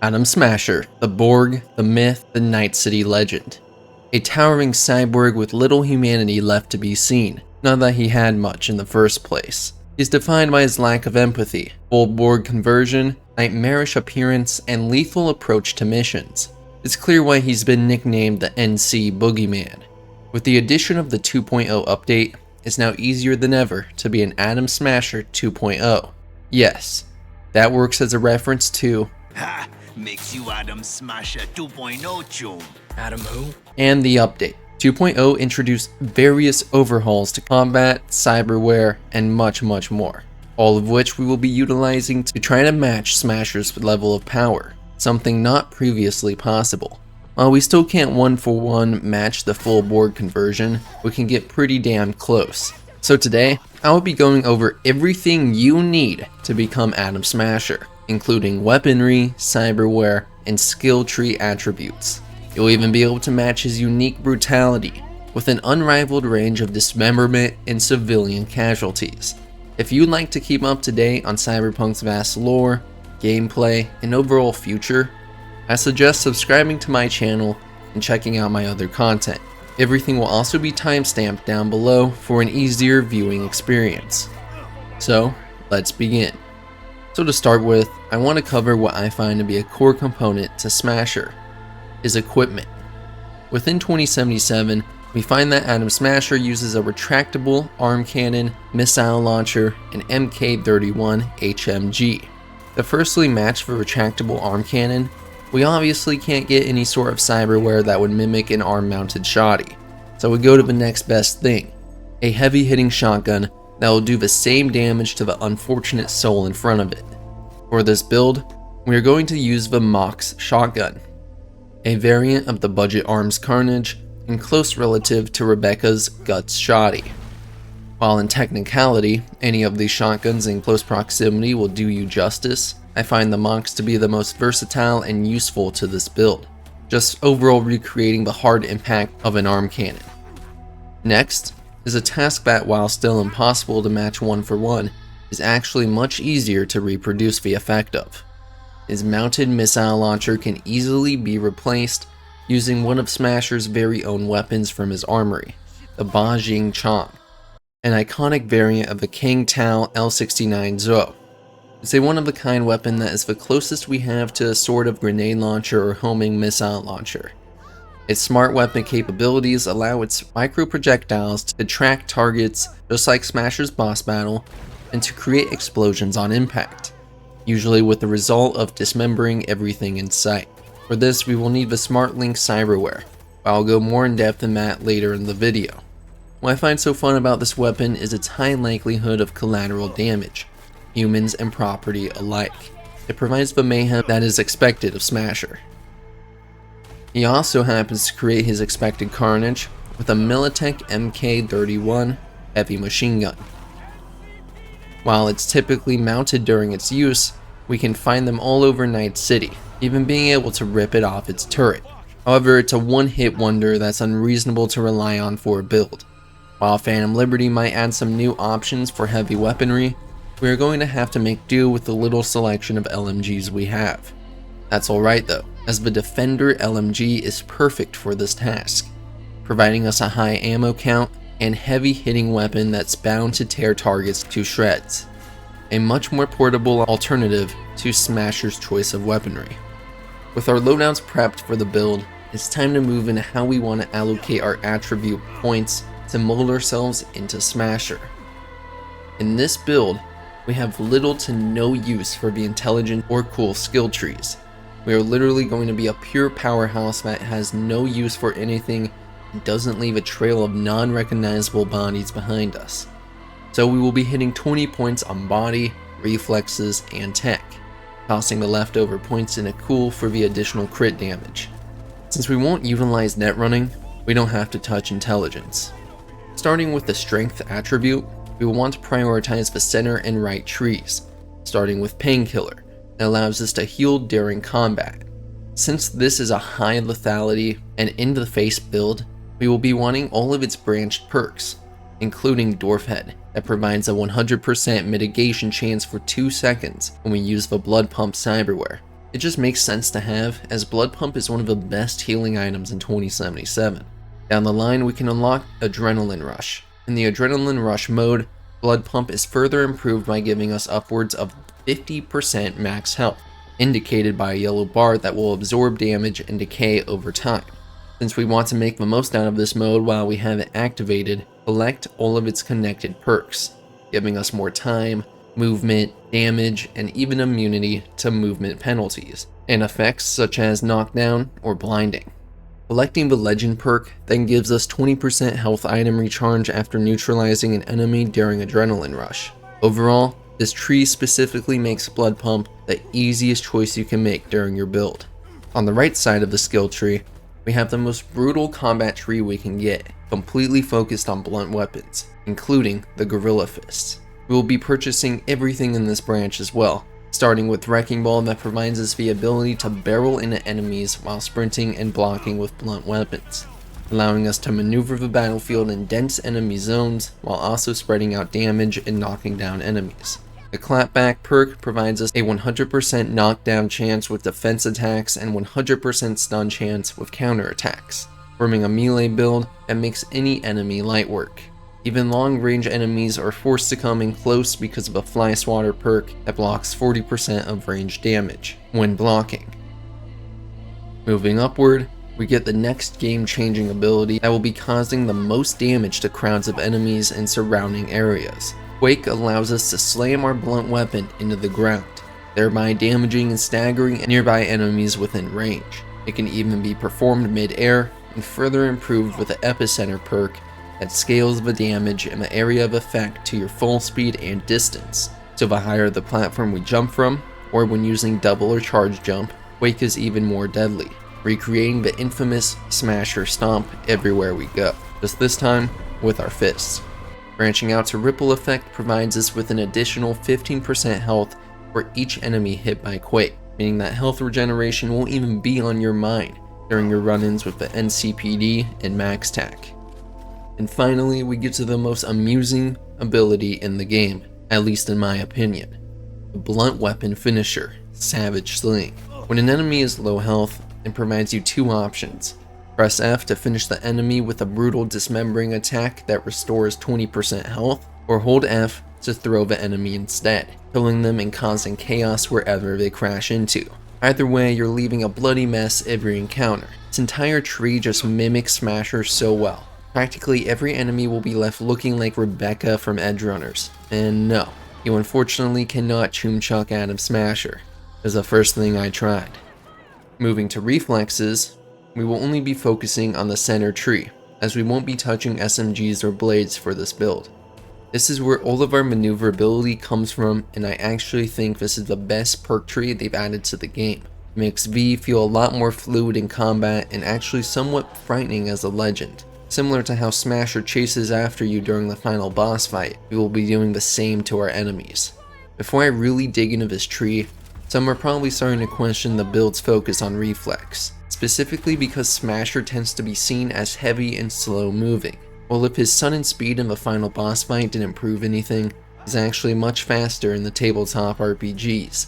Atom Smasher, the Borg, the myth, the Night City legend. A towering cyborg with little humanity left to be seen, not that he had much in the first place. He's defined by his lack of empathy, full Borg conversion, nightmarish appearance, and lethal approach to missions. It's clear why he's been nicknamed the NC Boogeyman. With the addition of the 2.0 update, it's now easier than ever to be an Atom Smasher 2.0. Yes, that works as a reference to Ha! Makes you Adam Smasher 2.0 chum. Adam who? and the update. 2.0 introduced various overhauls to combat, cyberware, and much more, all of which we will be utilizing to try to match Smasher's level of power, something not previously possible. While we still can't one-for-one match the full Borg conversion, we can get pretty damn close. So today, I will be going over everything you need to become Atom Smasher, including weaponry, cyberware, and skill tree attributes. You'll even be able to match his unique brutality, with an unrivaled range of dismemberment and civilian casualties. If you'd like to keep up to date on Cyberpunk's vast lore, gameplay, and overall future, I suggest subscribing to my channel and checking out my other content. Everything will also be timestamped down below for an easier viewing experience. So, let's begin. So to start with, I want to cover what I find to be a core component to Smasher, his equipment. Within 2077, we find that Atom Smasher uses a retractable arm cannon, missile launcher, and Mk31 HMG. To firstly match the retractable arm cannon, we obviously can't get any sort of cyberware that would mimic an arm-mounted shotty, so we go to the next best thing, a heavy-hitting shotgun that will do the same damage to the unfortunate soul in front of it. For this build, we are going to use the Mox shotgun, a variant of the Budget Arms Carnage and close relative to Rebecca's Guts Shotty. While in technicality, any of these shotguns in close proximity will do you justice, I find the Mox to be the most versatile and useful to this build, just overall recreating the hard impact of an arm cannon. Next is a task that, while still impossible to match one for one, is actually much easier to reproduce the effect of. His mounted missile launcher can easily be replaced using one of Smasher's very own weapons from his armory, the Ba Jing Chong, an iconic variant of the Kang Tao L69 Zhou. It's a one-of-a-kind weapon that is the closest we have to a sort of grenade launcher or homing missile launcher. Its smart weapon capabilities allow its micro-projectiles to track targets just like Smasher's boss battle and to create explosions on impact, usually with the result of dismembering everything in sight. For this, we will need the Smart Link Cyberware, but I'll go more in depth in that later in the video. What I find so fun about this weapon is its high likelihood of collateral damage, humans and property alike. It provides the mayhem that is expected of Smasher. He also happens to create his expected carnage with a Militech Mk31 heavy machine gun. While it's typically mounted during its use, we can find them all over Night City, even being able to rip it off its turret. However, it's a one-hit wonder that's unreasonable to rely on for a build. While Phantom Liberty might add some new options for heavy weaponry, we are going to have to make do with the little selection of LMGs we have. That's alright though, as the Defender LMG is perfect for this task, providing us a high ammo count and heavy hitting weapon that's bound to tear targets to shreds. A much more portable alternative to Smasher's choice of weaponry. With our loadouts prepped for the build, it's time to move into how we want to allocate our attribute points to mold ourselves into Smasher. In this build, we have little to no use for the intelligent or cool skill trees. We are literally going to be a pure powerhouse that has no use for anything and doesn't leave a trail of non-recognizable bodies behind us. So we will be hitting 20 points on body, reflexes, and tech, tossing the leftover points in a cool for the additional crit damage. Since we won't utilize net running, we don't have to touch intelligence. Starting with the strength attribute, we will want to prioritize the center and right trees, starting with Painkiller, that allows us to heal during combat. Since this is a high lethality and in-the-face build, we will be wanting all of its branched perks, including Dwarf Head, that provides a 100% mitigation chance for 2 seconds when we use the Blood Pump Cyberware, It just makes sense to have, as Blood Pump is one of the best healing items in 2077. Down the line, we can unlock Adrenaline Rush. In the Adrenaline Rush mode, Blood Pump is further improved by giving us upwards of 50% max health, indicated by a yellow bar that will absorb damage and decay over time. Since we want to make the most out of this mode while we have it activated, collect all of its connected perks, giving us more time, movement, damage, and even immunity to movement penalties, and effects such as knockdown or blinding. Collecting the Legend perk then gives us 20% health item recharge after neutralizing an enemy during Adrenaline Rush. Overall, this tree specifically makes Blood Pump the easiest choice you can make during your build. On the right side of the skill tree, we have the most brutal combat tree we can get, completely focused on blunt weapons, including the Gorilla Fists. We will be purchasing everything in this branch as well, starting with Wrecking Ball that provides us the ability to barrel into enemies while sprinting and blocking with blunt weapons, allowing us to maneuver the battlefield in dense enemy zones while also spreading out damage and knocking down enemies. The Clapback perk provides us a 100% knockdown chance with defense attacks and 100% stun chance with counter attacks, forming a melee build that makes any enemy light work. Even long-range enemies are forced to come in close because of a Fly Swatter perk that blocks 40% of range damage when blocking. Moving upward, we get the next game-changing ability that will be causing the most damage to crowds of enemies in surrounding areas. Quake allows us to slam our blunt weapon into the ground, thereby damaging and staggering nearby enemies within range. It can even be performed mid-air and further improved with the Epicenter perk that scales the damage and the area of effect to your full speed and distance. So the higher the platform we jump from, or when using double or charge jump, Quake is even more deadly, recreating the infamous Smasher Stomp everywhere we go, just this time with our fists. Branching out to Ripple Effect provides us with an additional 15% health for each enemy hit by Quake, meaning that health regeneration won't even be on your mind during your run-ins with the NCPD and Max Tac. And finally, we get to the most amusing ability in the game, at least in my opinion. The blunt weapon finisher, Savage Sling. When an enemy is low health, it provides you two options. Press F to finish the enemy with a brutal dismembering attack that restores 20% health, or hold F to throw the enemy instead, killing them and causing chaos wherever they crash into. Either way, you're leaving a bloody mess every encounter. This entire tree just mimics Smasher so well. Practically every enemy will be left looking like Rebecca from Edgerunners. And no, you unfortunately cannot Choomchuck Adam Smasher. It was the first thing I tried. Moving to Reflexes, we will only be focusing on the center tree, as we won't be touching SMGs or blades for this build. This is where all of our maneuverability comes from, and I actually think this is the best perk tree they've added to the game. It makes V feel a lot more fluid in combat and actually somewhat frightening as a legend. Similar to how Smasher chases after you during the final boss fight, we will be doing the same to our enemies. Before I really dig into this tree, some are probably starting to question the build's focus on reflex, specifically because Smasher tends to be seen as heavy and slow moving. Well, if his sudden speed in the final boss fight didn't prove anything, he's actually much faster in the tabletop RPGs,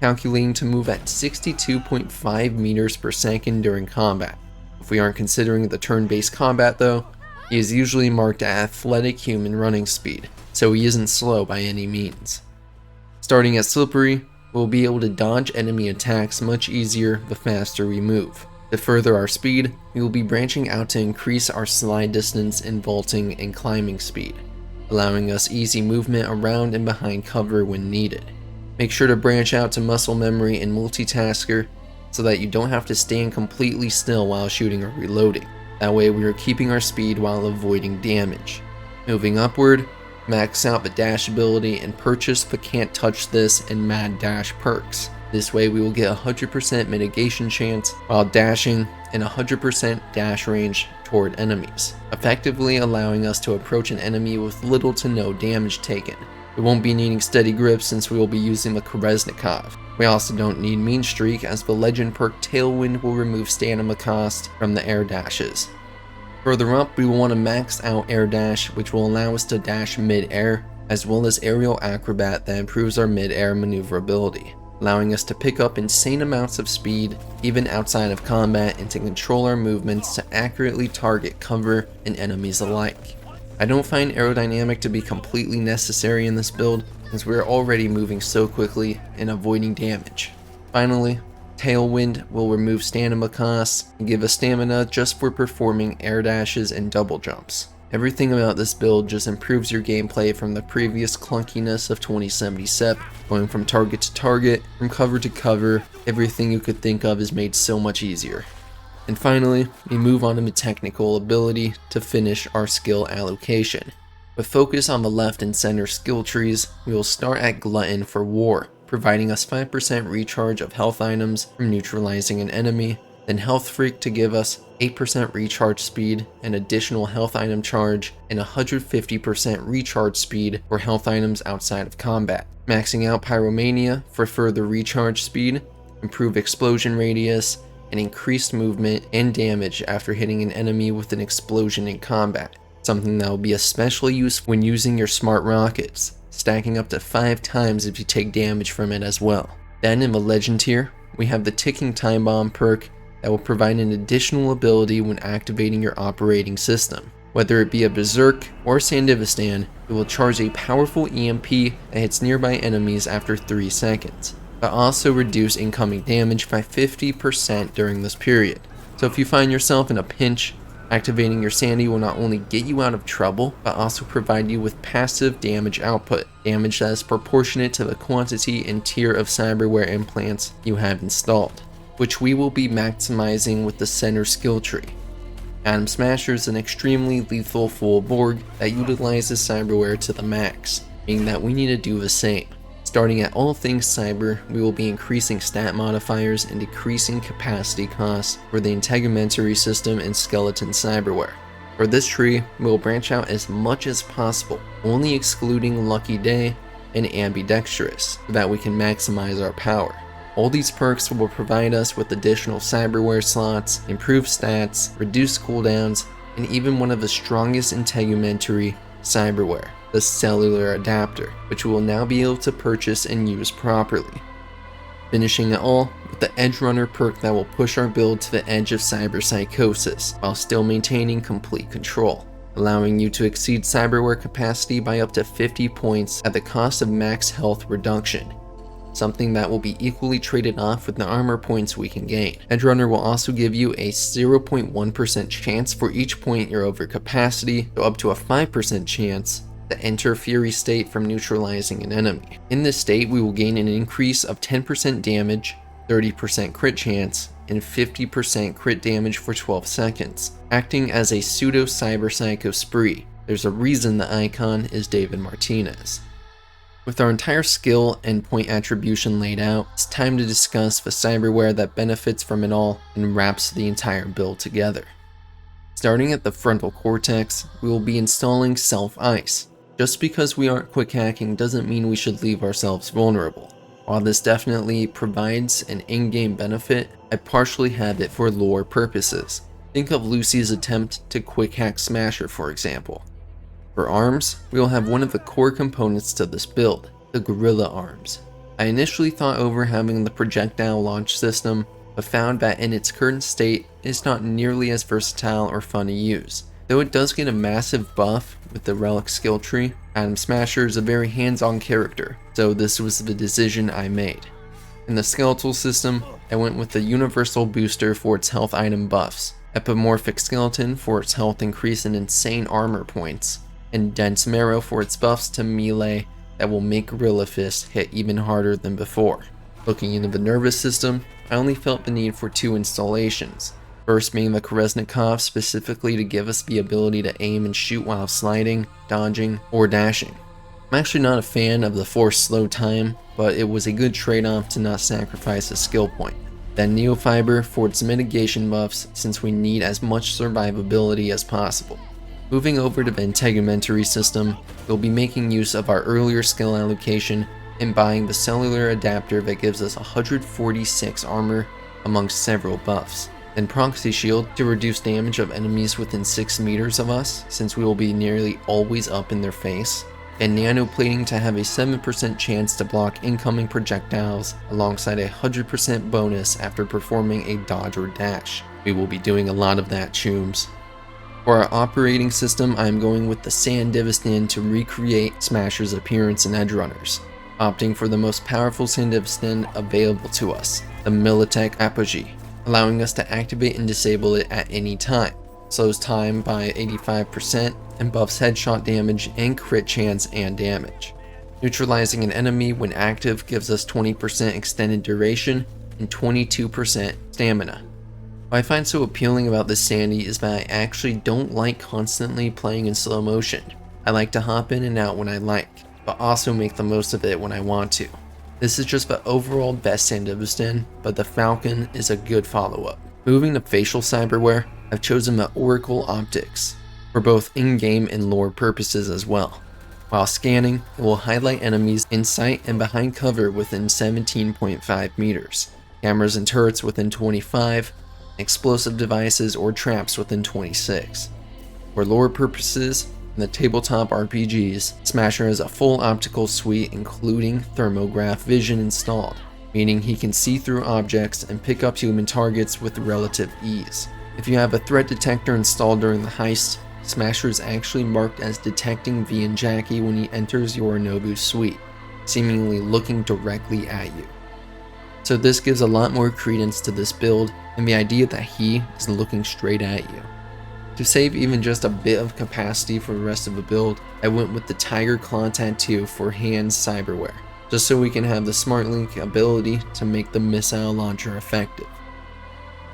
calculating to move at 62.5 meters per second during combat. If we aren't considering the turn-based combat though, he is usually marked at athletic human running speed, so he isn't slow by any means. Starting at Slippery, we'll be able to dodge enemy attacks much easier the faster we move. To further our speed, we will be branching out to increase our slide distance in vaulting and climbing speed, allowing us easy movement around and behind cover when needed. Make sure to branch out to muscle memory and multitasker so that you don't have to stand completely still while shooting or reloading. That way we are keeping our speed while avoiding damage. Moving upward, max out the dash ability and purchase the Can't Touch This and Mad Dash perks. This way we will get 100% mitigation chance while dashing and 100% dash range toward enemies, effectively allowing us to approach an enemy with little to no damage taken. We won't be needing steady grip since we will be using the Kreznikov. We also don't need Mean Streak as the legend perk Tailwind will remove stamina cost from the air dashes. Further up, we will want to max out air dash, which will allow us to dash mid-air, as well as aerial acrobat that improves our mid-air maneuverability. allowing us to pick up insane amounts of speed, even outside of combat, and to control our movements to accurately target cover and enemies alike. I don't find aerodynamic to be completely necessary in this build, as we are already moving so quickly and avoiding damage. Finally, Tailwind will remove stamina costs and give us stamina just for performing air dashes and double jumps. Everything about this build just improves your gameplay from the previous clunkiness of 2077. Going from target to target, from cover to cover, everything you could think of is made so much easier. And finally, we move on to technical ability to finish our skill allocation. With focus on the left and center skill trees, we will start at Glutton for War, providing us 5% recharge of health items from neutralizing an enemy, then Health Freak to give us 8% recharge speed, an additional health item charge, and 150% recharge speed for health items outside of combat. Maxing out Pyromania for further recharge speed, improved explosion radius, and increased movement and damage after hitting an enemy with an explosion in combat, something that will be especially useful when using your smart rockets, stacking up to 5 times if you take damage from it as well. Then in the legend tier, we have the Ticking Time Bomb perk that will provide an additional ability when activating your operating system. Whether it be a Berserk or Sandivistan, it will charge a powerful EMP that hits nearby enemies after 3 seconds, but also reduce incoming damage by 50% during this period. So if you find yourself in a pinch, activating your Sandy will not only get you out of trouble, but also provide you with passive damage output, damage that is proportionate to the quantity and tier of Cyberware implants you have installed, which we will be maximizing with the center skill tree. Atom Smasher is an extremely lethal full Borg that utilizes Cyberware to the max, meaning that we need to do the same. Starting at all things cyber, we will be increasing stat modifiers and decreasing capacity costs for the integumentary system and skeleton cyberware. For this tree, we will branch out as much as possible, only excluding Lucky Day and Ambidextrous, so that we can maximize our power. All these perks will provide us with additional cyberware slots, improved stats, reduced cooldowns, and even one of the strongest integumentary cyberware, the cellular adapter, which we will now be able to purchase and use properly. Finishing it all with the Edge Runner perk that will push our build to the edge of cyber psychosis while still maintaining complete control, allowing you to exceed cyberware capacity by up to 50 points at the cost of max health reduction, something that will be equally traded off with the armor points we can gain. Edge Runner will also give you a 0.1% chance for each point you're over capacity, so up to a 5% chance to enter Fury state from neutralizing an enemy. In this state, we will gain an increase of 10% damage, 30% crit chance, and 50% crit damage for 12 seconds, acting as a pseudo cyber psycho spree. There's a reason the icon is David Martinez. With our entire skill and point attribution laid out, it's time to discuss the cyberware that benefits from it all and wraps the entire build together. Starting at the frontal cortex, we will be installing Self-Ice. Just because we aren't quick hacking doesn't mean we should leave ourselves vulnerable. While this definitely provides an in-game benefit, I partially have it for lore purposes. Think of Lucy's attempt to quick hack Smasher, for example. For arms, we will have one of the core components to this build, the Gorilla Arms. I initially thought over having the projectile launch system, but found that in its current state, it's not nearly as versatile or fun to use. Though it does get a massive buff with the relic skill tree, Atom Smasher is a very hands-on character, so this was the decision I made. In the skeletal system, I went with the Universal Booster for its health item buffs, Epimorphic Skeleton for its health increase and insane armor points, and Dense Marrow for its buffs to melee that will make Gorilla Fist hit even harder than before. Looking into the nervous system, I only felt the need for 2 installations. First being the Kolesnikov, specifically to give us the ability to aim and shoot while sliding, dodging, or dashing. I'm actually not a fan of the forced slow time, but it was a good trade-off to not sacrifice a skill point. Then Neofiber for its mitigation buffs, since we need as much survivability as possible. Moving over to the integumentary system, we'll be making use of our earlier skill allocation and buying the cellular adapter that gives us 146 armor amongst several buffs. Then Proxy Shield to reduce damage of enemies within 6 meters of us, since we will be nearly always up in their face. and nanoplating to have a 7% chance to block incoming projectiles alongside a 100% bonus after performing a dodge or dash. We will be doing a lot of that, chooms. For our operating system, I am going with the Sandevistan to recreate Smasher's appearance in Edgerunners, opting for the most powerful Sandevistan available to us, the Militech Apogee, allowing us to activate and disable it at any time, slows time by 85%, and buffs headshot damage and crit chance and damage. Neutralizing an enemy when active gives us 20% extended duration and 22% stamina. What I find so appealing about this Sandy is that I actually don't like constantly playing in slow motion. I like to hop in and out when I like, but also make the most of it when I want to. This is just the overall best Sandevistan, but the Falcon is a good follow-up. Moving to facial cyberware, I've chosen the Oracle Optics, for both in-game and lore purposes as well. While scanning, it will highlight enemies in sight and behind cover within 17.5 meters, cameras and turrets within 25, explosive devices or traps within 26. For lore purposes, in the tabletop RPGs, Smasher has a full optical suite including thermograph vision installed, meaning he can see through objects and pick up human targets with relative ease. If you have a threat detector installed during the heist, Smasher is actually marked as detecting V and Jackie when he enters Yorinobu's suite, seemingly looking directly at you. So this gives a lot more credence to this build and the idea that he is looking straight at you. To save even just a bit of capacity for the rest of the build, I went with the Tiger Claw Tattoo for Hands Cyberware, just so we can have the Smart Link ability to make the missile launcher effective.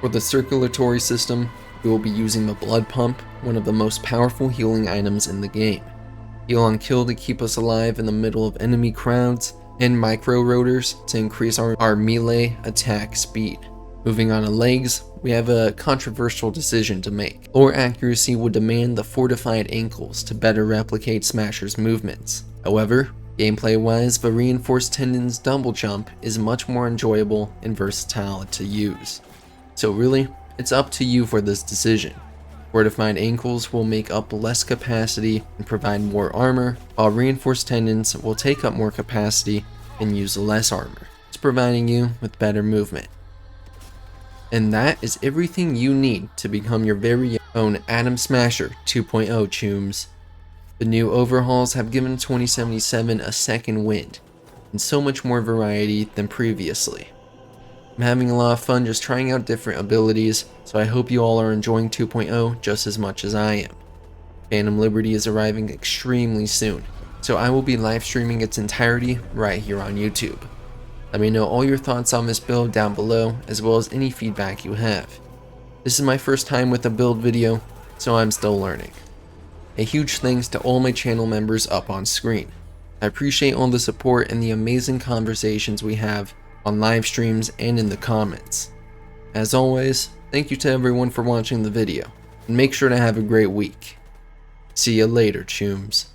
For the circulatory system, we will be using the Blood Pump, one of the most powerful healing items in the game. Heal on kill to keep us alive in the middle of enemy crowds, and Micro Rotors to increase our melee attack speed. Moving on to legs, we have a controversial decision to make. Lore accuracy would demand the fortified ankles to better replicate Smasher's movements. However, gameplay-wise, the reinforced tendons double jump is much more enjoyable and versatile to use. So really, it's up to you for this decision. Fortified ankles will make up less capacity and provide more armor, while reinforced tendons will take up more capacity and use less armor, just providing you with better movement. And that is everything you need to become your very own Adam Smasher 2.0, chooms. The new overhauls have given 2077 a second wind, and so much more variety than previously. I'm having a lot of fun just trying out different abilities, so I hope you all are enjoying 2.0 just as much as I am. Phantom Liberty is arriving extremely soon, so I will be live streaming its entirety right here on YouTube. Let me know all your thoughts on this build down below, as well as any feedback you have. This is my first time with a build video, so I'm still learning. A huge thanks to all my channel members up on screen. I appreciate all the support and the amazing conversations we have on live streams and in the comments. As always, thank you to everyone for watching the video, and make sure to have a great week. See ya later, chooms.